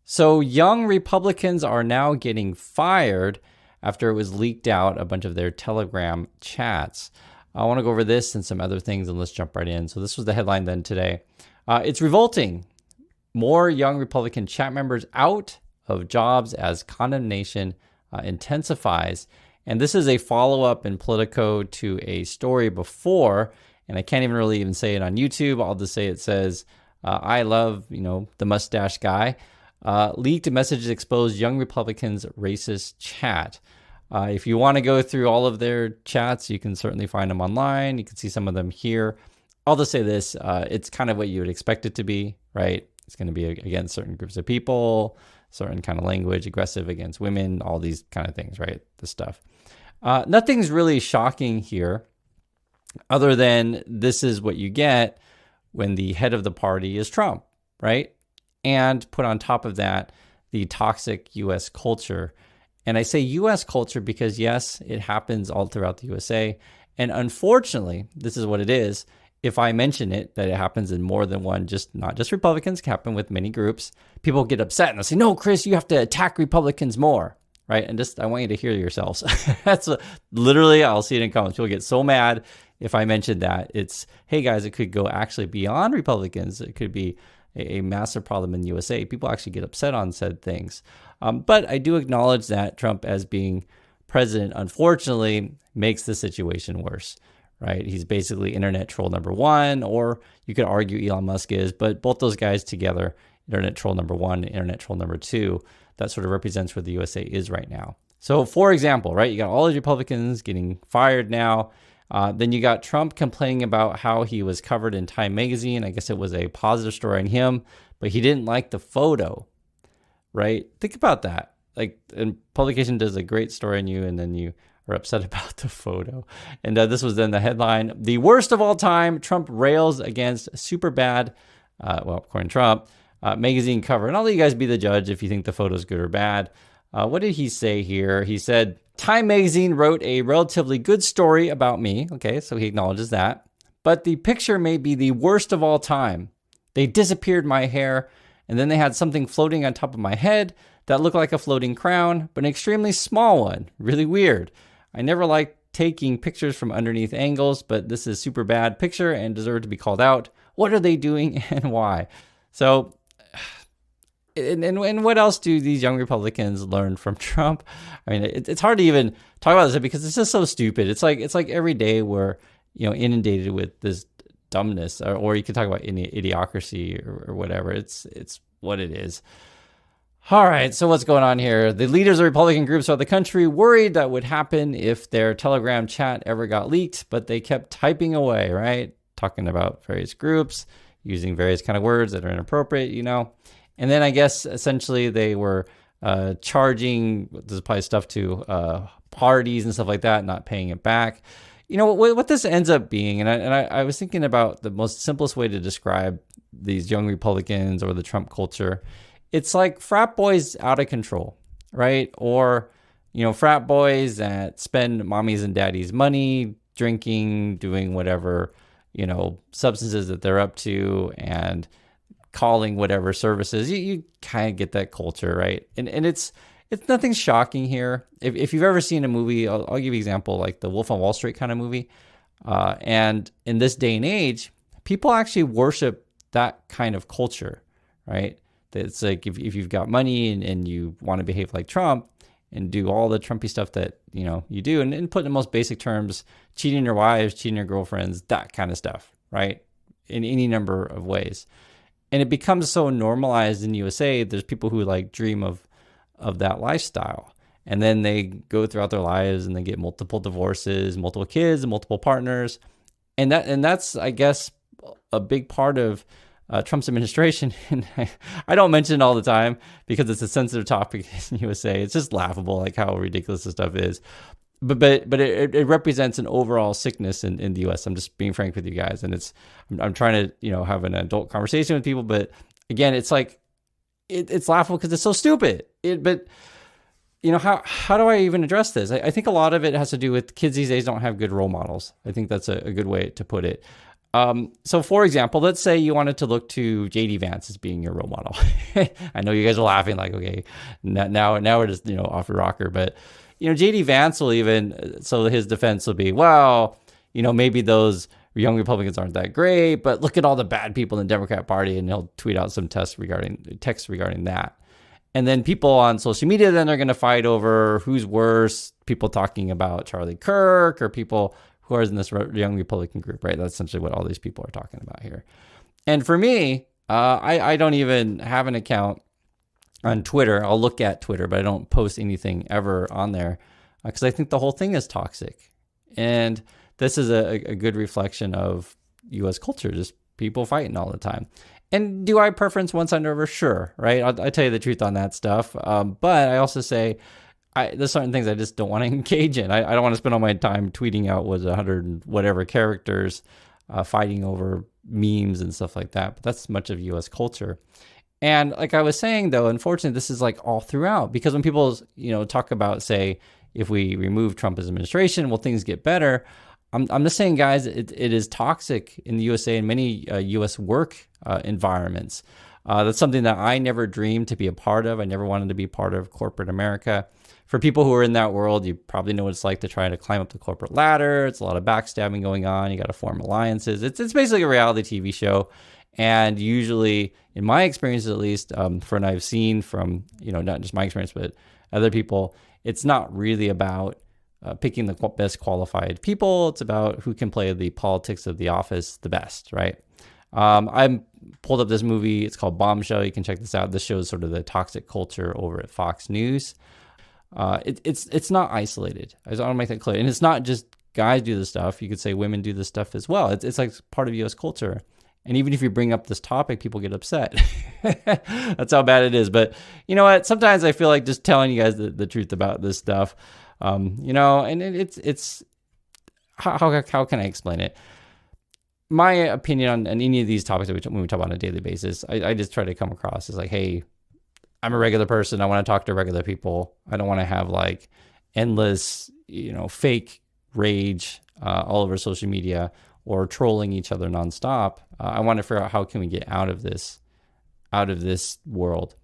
So young Republicans are now getting fired after it was leaked out a bunch of their Telegram chats. I want to go over this and some other things, and let's jump right in. So this was the headline then today. It's revolting. More young Republican chat members out of jobs as condemnation intensifies. And this is a follow-up in Politico to a story before, and I can't even really even say it on YouTube. I'll just say it says, I love, the mustache guy. Leaked messages expose young Republicans' racist chat. If you want to go through all of their chats, you can certainly find them online. You can see some of them here. I'll just say this. It's kind of what you would expect it to be, right? It's going to be against certain groups of people, certain kind of language, aggressive against women, all these kind of things, right? This stuff. Nothing's really shocking here other than this is what you get when the head of the party is Trump, right? And put on top of that, the toxic U.S. culture. And I say U.S. culture because, yes, it happens all throughout the USA. And unfortunately, this is what it is. If I mention it, that it happens in more than one, not just Republicans, can happen with many groups, people get upset and they'll say, no, Chris, you have to attack Republicans more, right? And I want you to hear yourselves. That's literally, I'll see it in comments. People get so mad if I mention that. It's, hey guys, it could go actually beyond Republicans. It could be a massive problem in the USA. People actually get upset on said things. But I do acknowledge that Trump, as being president, unfortunately, makes the situation worse, right? He's basically internet troll number one, or you could argue Elon Musk is, but both those guys together, internet troll number one, internet troll number two, that sort of represents where the USA is right now. So for example, right, you got all these Republicans getting fired now. Then you got Trump complaining about how he was covered in Time magazine. I guess it was a positive story on him, but he didn't like the photo, right? Think about that. Like, and publication does a great story on you, and then you are upset about the photo. And this was then the headline: the worst of all time, Trump rails against super bad, according to Trump, magazine cover. And I'll let you guys be the judge if you think the photo is good or bad. What did he say here? He said, Time magazine wrote a relatively good story about me. Okay, so he acknowledges that. But the picture may be the worst of all time. They disappeared my hair, and then they had something floating on top of my head that looked like a floating crown, but an extremely small one. Really weird. I never liked taking pictures from underneath angles, but this is super bad picture and deserved to be called out. What are they doing and why? So, and what else do these young Republicans learn from Trump? I mean, it's hard to even talk about this because it's just so stupid. It's like every day we're inundated with this dumbness, or you could talk about idiocracy or whatever. It's what it is. All right, so what's going on here? The leaders of Republican groups throughout the country worried that would happen if their Telegram chat ever got leaked, but they kept typing away, right? Talking about various groups, using various kind of words that are inappropriate, And then I guess essentially they were charging, this is probably stuff to parties and stuff like that, not paying it back. What this ends up being, and I was thinking about the most simplest way to describe these young Republicans or the Trump culture. It's like frat boys out of control, right? Or, frat boys that spend mommy's and daddy's money, drinking, doing whatever, substances that they're up to, and calling whatever services. You kind of get that culture, right? And it's nothing shocking here. If you've ever seen a movie, I'll give you an example, like the Wolf on Wall Street kind of movie. And in this day and age, people actually worship that kind of culture, right? It's like if you've got money and you want to behave like Trump and do all the Trumpy stuff that, you do, and put in the most basic terms, cheating your wives, cheating your girlfriends, that kind of stuff, right? In any number of ways. And it becomes so normalized in the USA, there's people who dream of that lifestyle. And then they go throughout their lives and they get multiple divorces, multiple kids, and multiple partners. And that's, I guess, a big part of Trump's administration. And I don't mention it all the time because it's a sensitive topic in the USA. It's just laughable, like how ridiculous this stuff is. But it represents an overall sickness in the U.S. I'm just being frank with you guys, and I'm trying to have an adult conversation with people. But again, it's like it's laughable because it's so stupid. But how do I even address this? I think a lot of it has to do with kids these days don't have good role models. I think that's a good way to put it. So for example, let's say you wanted to look to JD Vance as being your role model. I know you guys are laughing like, okay, now we're just, off your rocker. But, JD Vance will even, so his defense will be, well, maybe those young Republicans aren't that great, but look at all the bad people in the Democrat Party, and he'll tweet out some text regarding that. And then people on social media then are going to fight over who's worse, people talking about Charlie Kirk or people who are in this young Republican group, right? That's essentially what all these people are talking about here. And for me, I don't even have an account on Twitter. I'll look at Twitter, but I don't post anything ever on there because I think the whole thing is toxic. And this is a good reflection of U.S. culture, just people fighting all the time. And do I preference one side over? Sure, right? I'll tell you the truth on that stuff. But I also say there's certain things I just don't want to engage in. I don't want to spend all my time tweeting out 100 and whatever characters, fighting over memes and stuff like that. But that's much of U.S. culture. And like I was saying, though, unfortunately, this is like all throughout, because when people, talk about, say, if we remove Trump's administration, will things get better? I'm just saying, guys, it is toxic in the USA and many U.S. work environments. That's something that I never dreamed to be a part of. I never wanted to be part of corporate America. For people who are in that world, you probably know what it's like to try to climb up the corporate ladder. It's a lot of backstabbing going on. You got to form alliances. It's basically a reality TV show. And usually, in my experience at least, from what I've seen from, not just my experience, but other people, it's not really about picking the best qualified people. It's about who can play the politics of the office the best, right? I pulled up this movie. It's called Bombshell. You can check this out. This shows sort of the toxic culture over at Fox News. It's not isolated. I just want to make that clear. And it's not just guys do this stuff. You could say women do this stuff as well. It's like part of U.S. culture. And even if you bring up this topic, people get upset. That's how bad it is. But you know what? Sometimes I feel like just telling you guys the truth about this stuff. And it's how can I explain it? My opinion on any of these topics that when we talk about on a daily basis, I just try to come across as like, hey, I'm a regular person. I want to talk to regular people. I don't want to have like endless, fake rage all over social media or trolling each other nonstop. I want to figure out how can we get out of this world.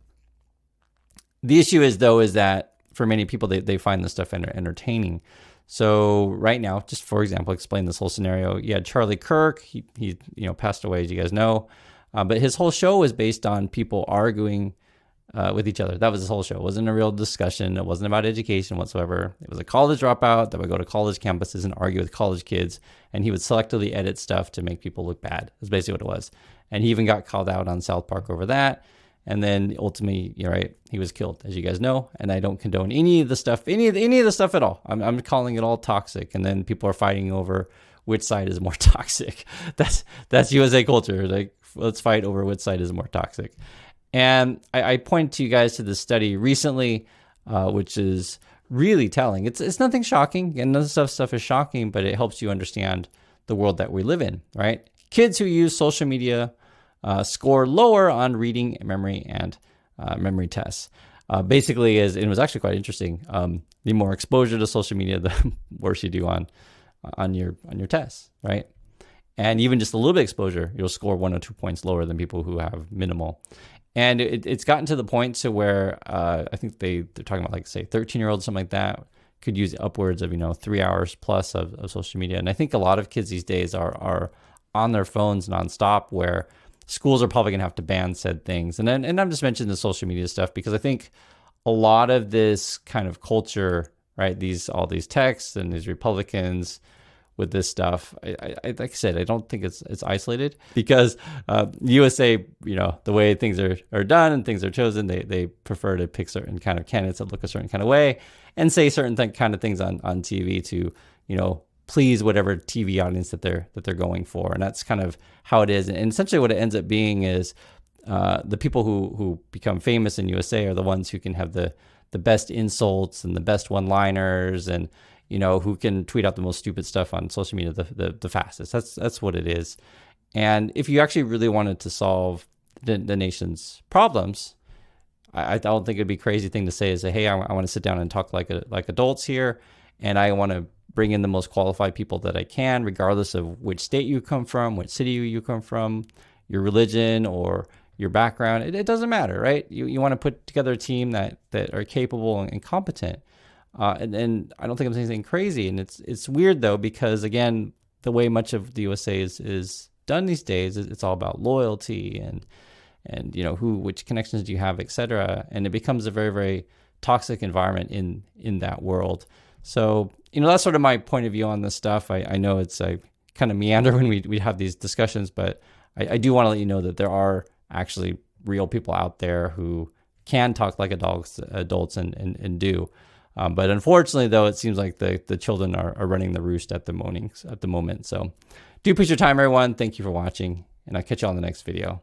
The issue is that for many people, they find this stuff entertaining. So right now, just for example, explain this whole scenario. You had Charlie Kirk. He passed away, as you guys know. But his whole show was based on people arguing with each other. That was his whole show. It wasn't a real discussion. It wasn't about education whatsoever. It was a college dropout that would go to college campuses and argue with college kids. And he would selectively edit stuff to make people look bad. That's basically what it was. And he even got called out on South Park over that. And then ultimately, you're right, he was killed, as you guys know. And I don't condone any of the stuff at all. I'm calling it all toxic. And then people are fighting over which side is more toxic. That's USA culture. Like, let's fight over which side is more toxic. And I point to you guys to this study recently, which is really telling. It's nothing shocking, and none of the stuff is shocking, but it helps you understand the world that we live in, right? Kids who use social media score lower on reading, memory, and memory tests. Basically, it was actually quite interesting. The more exposure to social media, the worse you do on your tests, right? And even just a little bit of exposure, you'll score 1 or 2 points lower than people who have minimal. And it's gotten to the point to where I think they're talking about, like, say, 13-year-olds, something like that, could use upwards of 3 hours plus of social media. And I think a lot of kids these days are on their phones nonstop, where schools are probably gonna have to ban said things. And I'm just mentioning the social media stuff because I think a lot of this kind of culture, right? All these texts and these Republicans with this stuff, I like I said, I don't think it's isolated, because USA, the way things are done and things are chosen, they prefer to pick certain kind of candidates that look a certain kind of way and say certain kind of things on TV to please whatever TV audience that they're going for. And that's kind of how it is. And essentially what it ends up being is the people who become famous in USA are the ones who can have the best insults and the best one-liners, and who can tweet out the most stupid stuff on social media the fastest. That's what it is. And if you actually really wanted to solve the nation's problems, I don't think it'd be a crazy thing to say, hey, I want to sit down and talk like adults here, and I want to bring in the most qualified people that I can, regardless of which state you come from, which city you come from, your religion, or your background. It doesn't matter, right? You want to put together a team that are capable and competent. And I don't think I'm saying anything crazy. And it's weird though, because again, the way much of the USA is done these days, it's all about loyalty and which connections do you have, etc. And it becomes a very, very toxic environment in that world. So that's sort of my point of view on this stuff. I know it's I kind of meander when we have these discussions, but I do want to let you know that there are actually real people out there who can talk like adults and do. But unfortunately, though, it seems like the children are running the roost at the moment. So do appreciate your time, everyone. Thank you for watching, and I'll catch you on the next video.